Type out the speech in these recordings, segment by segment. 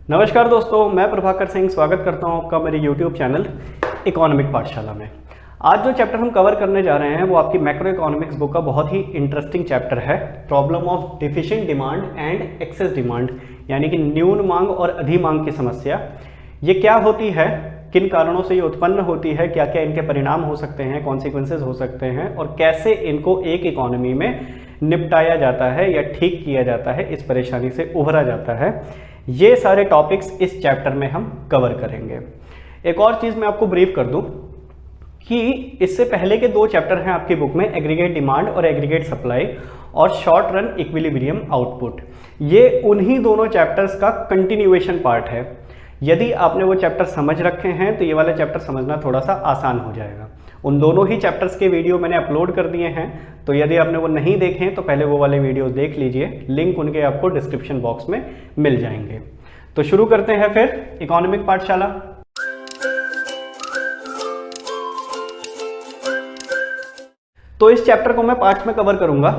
नमस्कार दोस्तों, मैं प्रभाकर सिंह स्वागत करता हूं आपका मेरे YouTube चैनल इकोनॉमिक पाठशाला में। आज जो चैप्टर हम कवर करने जा रहे हैं वो आपकी मैक्रो इकोनॉमिक्स बुक का बहुत ही इंटरेस्टिंग चैप्टर है, problem of deficient demand and excess demand, यानी कि न्यून मांग और अधि मांग की समस्या। ये क्या होती है, किन कारणों से ये उत्पन्न होती है, क्या क्या इनके परिणाम हो सकते हैं, कॉन्सिक्वेंसेज हो सकते हैं और कैसे इनको एक इकोनॉमी में निपटाया जाता है या ठीक किया जाता है, इस परेशानी से उभरा जाता है। ये सारे टॉपिक्स इस चैप्टर में हम कवर करेंगे। एक और चीज़ मैं आपको ब्रीफ कर दूं कि इससे पहले के दो चैप्टर हैं आपकी बुक में, एग्रीगेट डिमांड और एग्रीगेट सप्लाई और शॉर्ट रन इक्विलिब्रियम आउटपुट। ये उन्हीं दोनों चैप्टर्स का कंटिन्यूएशन पार्ट है। यदि आपने वो चैप्टर समझ रखे हैं तो ये वाला चैप्टर समझना थोड़ा सा आसान हो जाएगा। उन दोनों ही चैप्टर्स के वीडियो मैंने अपलोड कर दिए हैं, तो यदि आपने वो नहीं देखे तो पहले वो वाले वीडियो देख लीजिए, लिंक उनके आपको डिस्क्रिप्शन बॉक्स में मिल जाएंगे। तो शुरू करते हैं फिर इकोनॉमिक पाठशाला। तो इस चैप्टर को मैं पार्ट्स में कवर करूंगा।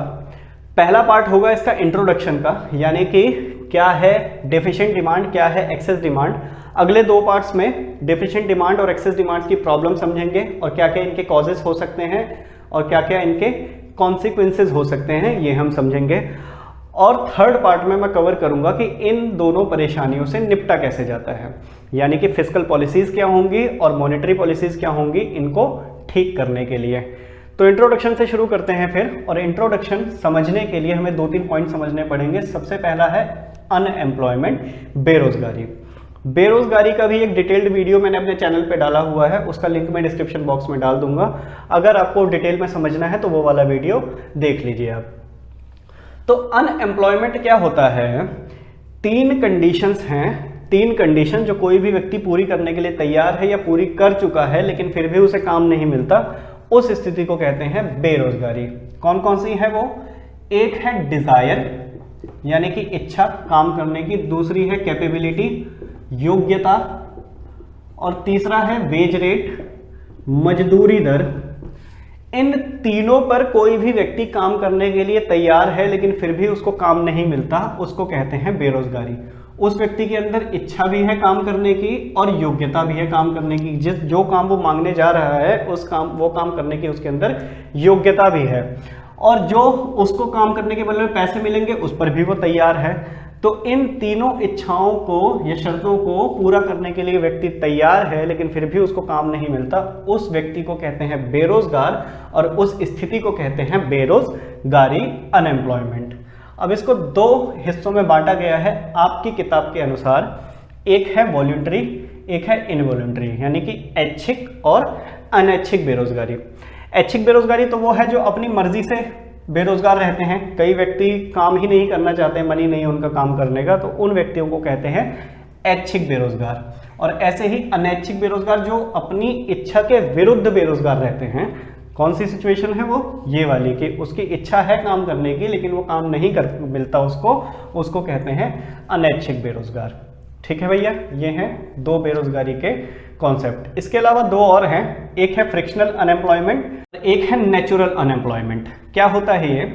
पहला पार्ट होगा इसका इंट्रोडक्शन का, यानी कि क्या है डेफिशिएंट डिमांड, क्या है एक्सेस डिमांड। अगले दो पार्ट्स में डेफिशिएंट डिमांड और एक्सेस डिमांड की प्रॉब्लम समझेंगे और क्या क्या इनके कॉजेस हो सकते हैं और क्या क्या इनके कॉन्सिक्वेंसेज हो सकते हैं, ये हम समझेंगे। और थर्ड पार्ट में मैं कवर करूंगा कि इन दोनों परेशानियों से निपटा कैसे जाता है, यानी कि फिस्कल पॉलिसीज क्या होंगी और मॉनेटरी पॉलिसीज क्या होंगी इनको ठीक करने के लिए। तो इंट्रोडक्शन से शुरू करते हैं फिर। और इंट्रोडक्शन समझने के लिए हमें दो तीन पॉइंट समझने पड़ेंगे। सबसे पहला है अनएम्प्लॉयमेंट, बेरोजगारी। बेरोजगारी का भी एक डिटेल्ड वीडियो मैंने अपने चैनल पे डाला हुआ है, उसका लिंक मैं डिस्क्रिप्शन बॉक्स में डाल दूंगा। अगर आपको डिटेल में समझना है तो वो वाला वीडियो देख लीजिए आप। तो अनएम्प्लॉयमेंट क्या होता है, तीन कंडीशंस हैं, तीन कंडीशन जो कोई भी व्यक्ति पूरी करने के लिए तैयार है या पूरी कर चुका है लेकिन फिर भी उसे काम नहीं मिलता, उस स्थिति को कहते हैं बेरोजगारी। कौन कौन सी है वो? एक है डिजायर, यानी कि इच्छा काम करने की, दूसरी है कैपेबिलिटी, योग्यता, और तीसरा है वेज रेट, मजदूरी दर। इन तीनों पर कोई भी व्यक्ति काम करने के लिए तैयार है लेकिन फिर भी उसको काम नहीं मिलता, उसको कहते हैं बेरोजगारी। उस व्यक्ति के अंदर इच्छा भी है काम करने की और योग्यता भी है काम करने की, जो काम वो मांगने जा रहा है वो काम करने की उसके अंदर योग्यता भी है, और जो उसको काम करने के बदले में पैसे मिलेंगे उस पर भी वो तैयार है। तो इन तीनों इच्छाओं को या शर्तों को पूरा करने के लिए व्यक्ति तैयार है लेकिन फिर भी उसको काम नहीं मिलता, उस व्यक्ति को कहते हैं बेरोजगार और उस स्थिति को कहते हैं बेरोजगारी, अनएम्प्लॉयमेंट। अब इसको दो हिस्सों में बांटा गया है आपकी किताब के अनुसार। एक है वॉलंटरी, एक है इनवॉलंटरी, यानी कि ऐच्छिक और अनैच्छिक बेरोजगारी। ऐच्छिक बेरोजगारी तो वो है जो अपनी मर्जी से बेरोजगार रहते हैं, कई व्यक्ति काम ही नहीं करना चाहते, मनी नहीं उनका काम करने का, तो उन व्यक्तियों को कहते हैं ऐच्छिक बेरोजगार। और ऐसे ही अनैच्छिक बेरोजगार जो अपनी इच्छा के विरुद्ध बेरोजगार रहते हैं। कौन सी सिचुएशन है वो? ये वाली, कि उसकी इच्छा है काम करने की लेकिन वो काम नहीं कर मिलता उसको कहते हैं अनैच्छिक बेरोजगार। ठीक है भैया, ये हैं दो बेरोजगारी के कॉन्सेप्ट। इसके अलावा दो और हैं, एक है फ्रिक्शनल अनएम्प्लॉयमेंट, एक है नेचुरल अनएम्प्लॉयमेंट। क्या होता है ये?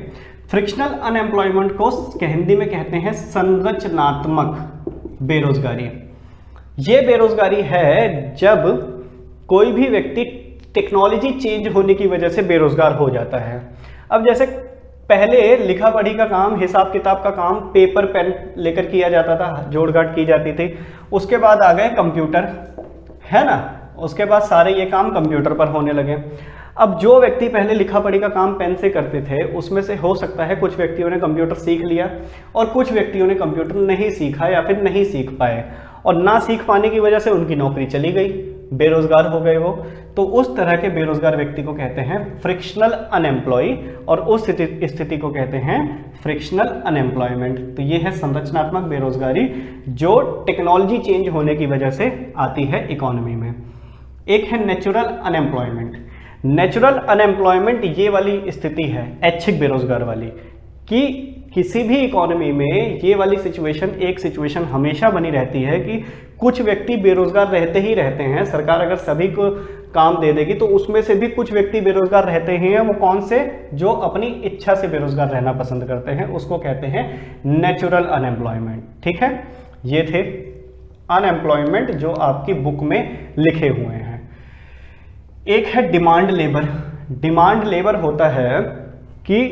फ्रिक्शनल अनएम्प्लॉयमेंट को हिंदी में कहते हैं संरचनात्मक बेरोजगारी। ये बेरोजगारी है जब कोई भी व्यक्ति टेक्नोलॉजी चेंज होने की वजह से बेरोजगार हो जाता है। अब जैसे पहले लिखा पढ़ी का काम, हिसाब किताब का काम पेपर पेन लेकर किया जाता था, जोड़ घाट की जाती थी। उसके बाद आ गए कंप्यूटर, है ना, उसके बाद सारे ये काम कंप्यूटर पर होने लगे। अब जो व्यक्ति पहले लिखा पढ़ी का काम पेन से करते थे उसमें से हो सकता है कुछ व्यक्तियों ने कंप्यूटर सीख लिया और कुछ व्यक्तियों ने कंप्यूटर नहीं सीखा या फिर नहीं सीख पाए, और ना सीख पाने की वजह से उनकी नौकरी चली गई, बेरोजगार हो गए वो। तो उस तरह के बेरोजगार व्यक्ति को कहते हैं फ्रिक्शनल अनएम्प्लॉय और उस स्थिति को कहते हैं फ्रिक्शनल अनएम्प्लॉयमेंट। तो ये है संरचनात्मक बेरोजगारी जो टेक्नोलॉजी चेंज होने की वजह से आती है इकोनॉमी में। एक है नेचुरल अनएम्प्लॉयमेंट। नेचुरल अनएम्प्लॉयमेंट ये वाली स्थिति है ऐच्छिक बेरोजगार वाली, कि किसी भी इकोनॉमी में ये वाली सिचुएशन हमेशा बनी रहती है कि कुछ व्यक्ति बेरोजगार रहते ही रहते हैं। सरकार अगर सभी को काम दे देगी तो उसमें से भी कुछ व्यक्ति बेरोजगार रहते हैं। वो कौन से? जो अपनी इच्छा से बेरोजगार रहना पसंद करते हैं, उसको कहते हैं नेचुरल अनएम्प्लॉयमेंट। ठीक है, ये थे अनएम्प्लॉयमेंट जो आपकी बुक में लिखे हुए हैं। एक है डिमांड लेबर। डिमांड लेबर होता है कि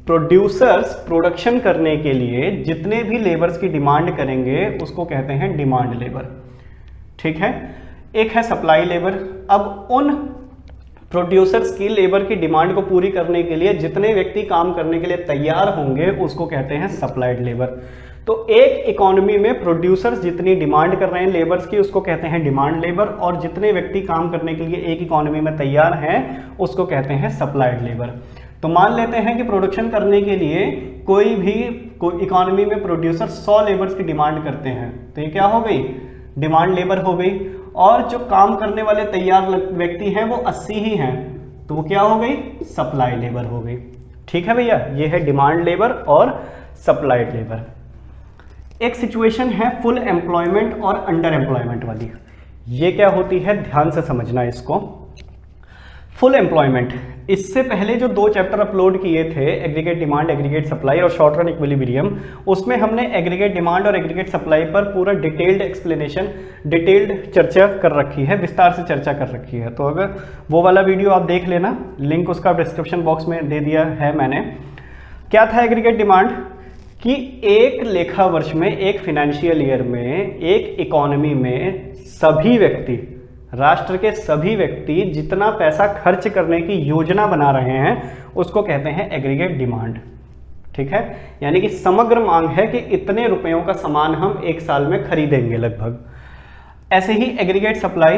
प्रोड्यूसर्स प्रोडक्शन करने के लिए जितने भी लेबर्स की डिमांड करेंगे उसको कहते हैं डिमांड लेबर, ठीक है। एक है सप्लाई लेबर। अब उन प्रोड्यूसर्स की लेबर की डिमांड को पूरी करने के लिए जितने व्यक्ति काम करने के लिए तैयार होंगे उसको कहते हैं सप्लाइड लेबर। तो एक इकोनॉमी में प्रोड्यूसर्स जितनी डिमांड कर रहे हैं लेबर्स की उसको कहते हैं डिमांड लेबर, और जितने व्यक्ति काम करने के लिए एक इकोनॉमी में तैयार हैं उसको कहते हैं सप्लाइड लेबर। तो मान लेते हैं कि प्रोडक्शन करने के लिए कोई भी इकोनॉमी में प्रोड्यूसर 100 लेबर्स की डिमांड करते हैं, तो ये क्या हो गई, डिमांड लेबर हो गई। और जो काम करने वाले तैयार व्यक्ति हैं वो 80 ही हैं, तो वो क्या हो गई, सप्लाई लेबर हो गई। ठीक है भैया, ये है डिमांड लेबर और सप्लाइड लेबर। एक सिचुएशन है फुल एम्प्लॉयमेंट और अंडर एम्प्लॉयमेंट वाली। ये क्या होती है, ध्यान से समझना इसको। फुल एम्प्लॉयमेंट, इससे पहले जो 2 चैप्टर अपलोड किए थे, एग्रीगेट डिमांड, एग्रीगेट सप्लाई और शॉर्ट रन इक्विलिब्रियम, उसमें हमने एग्रीगेट डिमांड और एग्रीगेट सप्लाई पर पूरा डिटेल्ड एक्सप्लेनेशन, डिटेल्ड चर्चा कर रखी है, विस्तार से चर्चा कर रखी है। तो अगर वो वाला वीडियो आप देख लेना, लिंक उसका डिस्क्रिप्शन बॉक्स में दे दिया है मैंने। क्या था एग्रीगेट डिमांड, कि एक लेखा वर्ष में, एक फाइनेंशियल ईयर में, एक इकोनॉमी में सभी व्यक्ति, राष्ट्र के सभी व्यक्ति जितना पैसा खर्च करने की योजना बना रहे हैं उसको कहते हैं एग्रीगेट डिमांड। ठीक है, यानी कि समग्र मांग है कि इतने रुपयों का सामान हम एक साल में खरीदेंगे लगभग। ऐसे ही एग्रीगेट सप्लाई,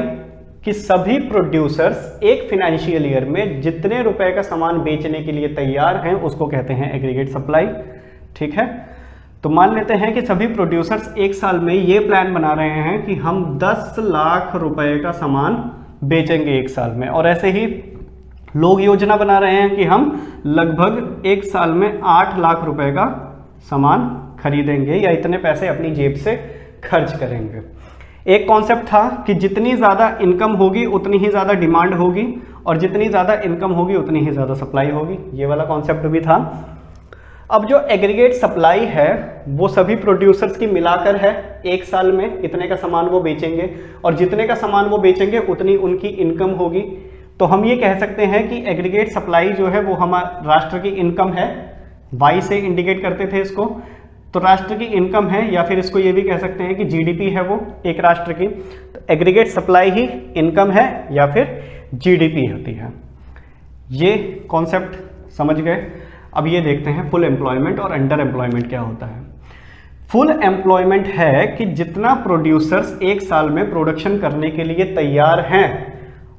कि सभी प्रोड्यूसर्स एक फाइनेंशियल ईयर में जितने रुपए का सामान बेचने के लिए तैयार हैं उसको कहते हैं एग्रीगेट सप्लाई। ठीक है, तो मान लेते हैं कि सभी प्रोड्यूसर्स एक साल में ये प्लान बना रहे हैं कि हम 10 लाख रुपए का सामान बेचेंगे एक साल में, और ऐसे ही लोग योजना बना रहे हैं कि हम लगभग एक साल में 8 लाख रुपए का सामान खरीदेंगे या इतने पैसे अपनी जेब से खर्च करेंगे। एक कॉन्सेप्ट था कि जितनी ज़्यादा इनकम होगी उतनी ही ज़्यादा डिमांड होगी, और जितनी ज़्यादा इनकम होगी उतनी ही ज़्यादा सप्लाई होगी, ये वाला कॉन्सेप्ट भी था। अब जो एग्रीगेट सप्लाई है वो सभी प्रोड्यूसर्स की मिलाकर है, एक साल में इतने का सामान वो बेचेंगे, और जितने का सामान वो बेचेंगे उतनी उनकी इनकम होगी। तो हम ये कह सकते हैं कि एग्रीगेट सप्लाई जो है वो हमारे राष्ट्र की इनकम है, वाई से इंडिकेट करते थे इसको, तो राष्ट्र की इनकम है, या फिर इसको ये भी कह सकते हैं कि जीडीपी है वो एक राष्ट्र की। तो एग्रीगेट सप्लाई ही इनकम है या फिर जीडीपी होती है। ये कॉन्सेप्ट समझ गए। अब ये देखते हैं फुल एम्प्लॉयमेंट और अंडर एम्प्लॉयमेंट क्या होता है। फुल एम्प्लॉयमेंट है कि जितना प्रोड्यूसर्स एक साल में प्रोडक्शन करने के लिए तैयार हैं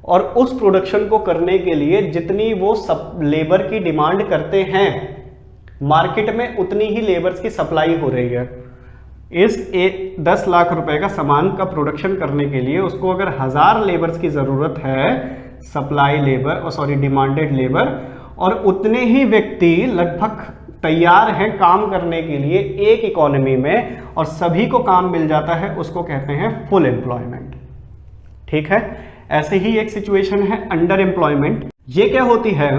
और उस प्रोडक्शन को करने के लिए जितनी वो सब लेबर की डिमांड करते हैं मार्केट में उतनी ही लेबर्स की सप्लाई हो रही है। इस 10 लाख रुपए का सामान का प्रोडक्शन करने के लिए उसको अगर 1000 लेबर्स की ज़रूरत है, सप्लाई लेबर डिमांडेड लेबर, और उतने ही व्यक्ति लगभग तैयार हैं काम करने के लिए एक इकोनॉमी में, और सभी को काम मिल जाता है, उसको कहते हैं फुल एम्प्लॉयमेंट। ठीक है, ऐसे ही एक सिचुएशन है अंडर एम्प्लॉयमेंट। ये क्या होती है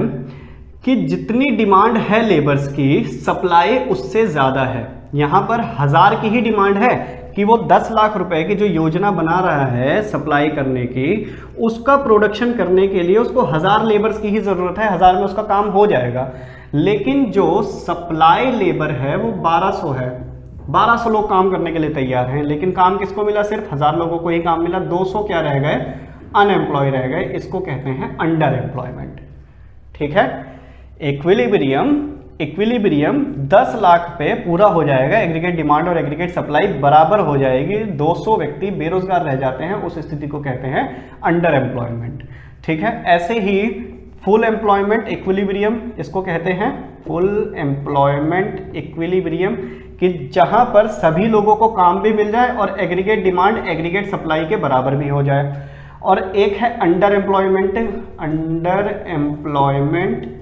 कि जितनी डिमांड है लेबर्स की, सप्लाई उससे ज़्यादा है। यहाँ पर 1000 की ही डिमांड है कि वो 10 लाख रुपए की जो योजना बना रहा है सप्लाई करने की, उसका प्रोडक्शन करने के लिए उसको 1000 लेबर्स की ही ज़रूरत है, 1000 में उसका काम हो जाएगा। लेकिन जो सप्लाई लेबर है वो 1200 है, 1200 लोग काम करने के लिए तैयार हैं, लेकिन काम किसको मिला, सिर्फ 1000 लोगों को ही काम मिला, 200 क्या रह गए, अनएम्प्लॉय रह गए। इसको कहते हैं अंडर एम्प्लॉयमेंट। ठीक है, इक्विलिब्रियम 10 लाख पे पूरा हो जाएगा, एग्रीगेट डिमांड और एग्रीगेट सप्लाई बराबर हो जाएगी, 200 व्यक्ति बेरोजगार रह जाते हैं, उस स्थिति को कहते हैं अंडर एम्प्लॉयमेंट। ठीक है, ऐसे ही फुल एम्प्लॉयमेंट इक्विलिब्रियम, इसको कहते हैं फुल एम्प्लॉयमेंट इक्विलिब्रियम, कि जहां पर सभी लोगों को काम भी मिल जाए और एग्रीगेट डिमांड एग्रीगेट सप्लाई के बराबर भी हो जाए। और एक है अंडर एम्प्लॉयमेंट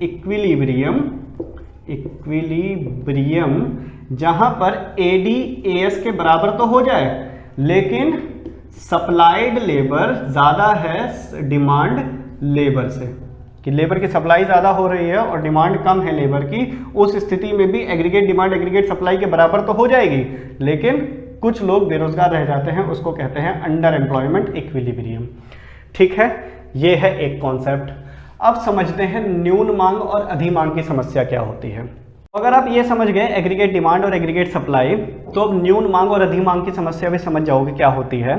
इक्विलिब्रियम, जहां पर एडी एएस के बराबर तो हो जाए, लेकिन सप्लाइड लेबर ज़्यादा है डिमांड लेबर से, कि लेबर की सप्लाई ज़्यादा हो रही है और डिमांड कम है लेबर की। उस स्थिति में भी एग्रीगेट डिमांड एग्रीगेट सप्लाई के बराबर तो हो जाएगी, लेकिन कुछ लोग बेरोजगार रह जाते हैं, उसको कहते हैं अंडर एम्प्लॉयमेंट इक्विलिब्रियम। ठीक है, ये है एक कॉन्सेप्ट। अब समझते हैं न्यून मांग और अधिमांग की समस्या क्या होती है। अगर आप ये समझ गए एग्रीगेट डिमांड और एग्रीगेट सप्लाई, तो अब न्यून मांग और अधिमांग की समस्या भी समझ जाओगे क्या होती है।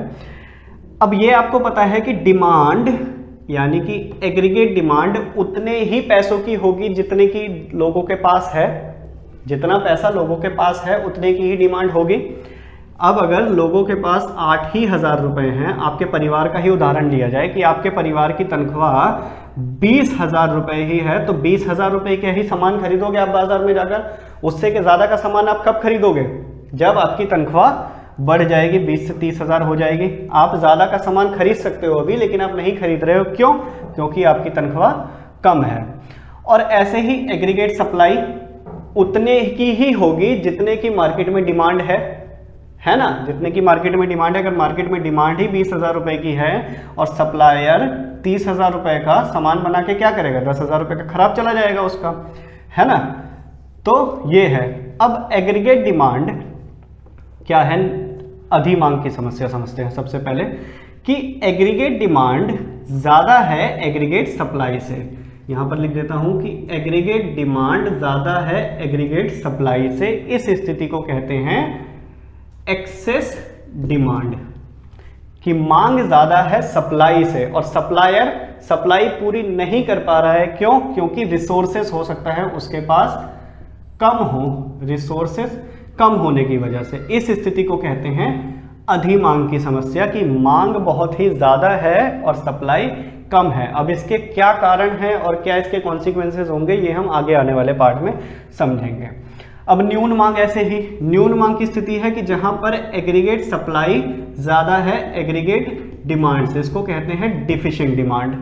अब ये आपको पता है कि डिमांड यानी कि एग्रीगेट डिमांड उतने ही पैसों की होगी जितने की लोगों के पास है, जितना पैसा लोगों के पास है उतने की ही डिमांड होगी। अब अगर लोगों के पास 8,000 रुपए हैं, आपके परिवार का ही उदाहरण लिया जाए कि आपके परिवार की तनख्वाह 20,000 रुपए ही है, तो 20,000 रुपए के ही सामान खरीदोगे आप बाजार में जाकर। उससे के ज्यादा का सामान आप कब खरीदोगे? जब आपकी तनख्वाह बढ़ जाएगी, 20 से 30,000 हो जाएगी। आप ज्यादा का सामान खरीद सकते हो अभी, लेकिन आप नहीं खरीद रहे हो। क्यों? क्योंकि आपकी तनख्वाह कम है। और ऐसे ही एग्रीगेट सप्लाई उतने की ही होगी जितने की मार्केट में डिमांड है ना, जितने की मार्केट में डिमांड है। अगर मार्केट में डिमांड ही 20,000 रुपए की है और सप्लायर 30,000 रुपए का सामान बना के क्या करेगा? 10,000 रुपए का खराब चला जाएगा उसका, है ना। तो ये है। अब एग्रीगेट डिमांड क्या है, अधिमांग की समस्या समझते हैं सबसे पहले कि एग्रीगेट डिमांड ज्यादा है एग्रीगेट सप्लाई से। यहां पर लिख देता हूं कि एग्रीगेट डिमांड ज्यादा है एग्रीगेट सप्लाई से। इस स्थिति को कहते हैं एक्सेस डिमांड, कि मांग ज्यादा है सप्लाई से और सप्लायर सप्लाई पूरी नहीं कर पा रहा है। क्यों? क्योंकि रिसोर्सेस हो सकता है उसके पास कम हो, रिसोर्सेस कम होने की वजह से। इस स्थिति को कहते हैं अधिमांग की समस्या, की मांग बहुत ही ज्यादा है और सप्लाई कम है। अब इसके क्या कारण हैं और क्या इसके कॉन्सिक्वेंसेस होंगे, ये हम आगे आने वाले पार्ट में समझेंगे। अब न्यून मांग ऐसे ही, न्यून मांग की स्थिति है कि जहां पर एग्रीगेट सप्लाई ज्यादा है एग्रीगेट डिमांड से। इसको कहते हैं डिफिशिएंट डिमांड।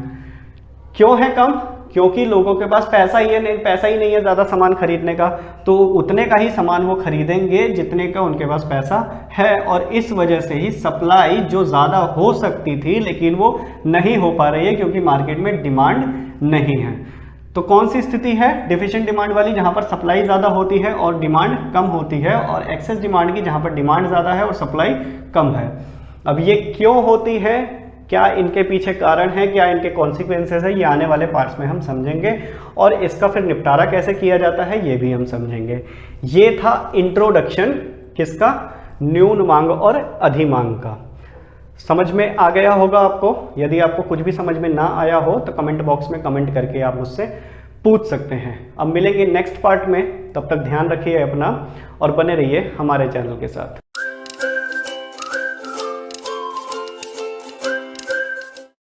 क्यों है कम? क्योंकि लोगों के पास पैसा ही नहीं है ज्यादा सामान खरीदने का, तो उतने का ही सामान वो खरीदेंगे जितने का उनके पास पैसा है। और इस वजह से ही सप्लाई जो ज्यादा हो सकती थी लेकिन वो नहीं हो पा रही है क्योंकि मार्केट में डिमांड नहीं है। तो कौन सी स्थिति है? डिफिशिएंट डिमांड वाली, जहां पर सप्लाई ज्यादा होती है और डिमांड कम होती है, और एक्सेस डिमांड की जहां पर डिमांड ज्यादा है और सप्लाई कम है। अब ये क्यों होती है, क्या इनके पीछे कारण है, क्या इनके कॉन्सिक्वेंसेस है, ये आने वाले पार्ट्स में हम समझेंगे। और इसका फिर निपटारा कैसे किया जाता है ये भी हम समझेंगे। ये था इंट्रोडक्शन किसका? न्यून मांग और अधिमांग का। समझ में आ गया होगा आपको। यदि आपको कुछ भी समझ में ना आया हो तो कमेंट बॉक्स में कमेंट करके आप मुझसे पूछ सकते हैं। अब मिलेंगे नेक्स्ट पार्ट में, तब तक ध्यान रखिए अपना और बने रहिए हमारे चैनल के साथ।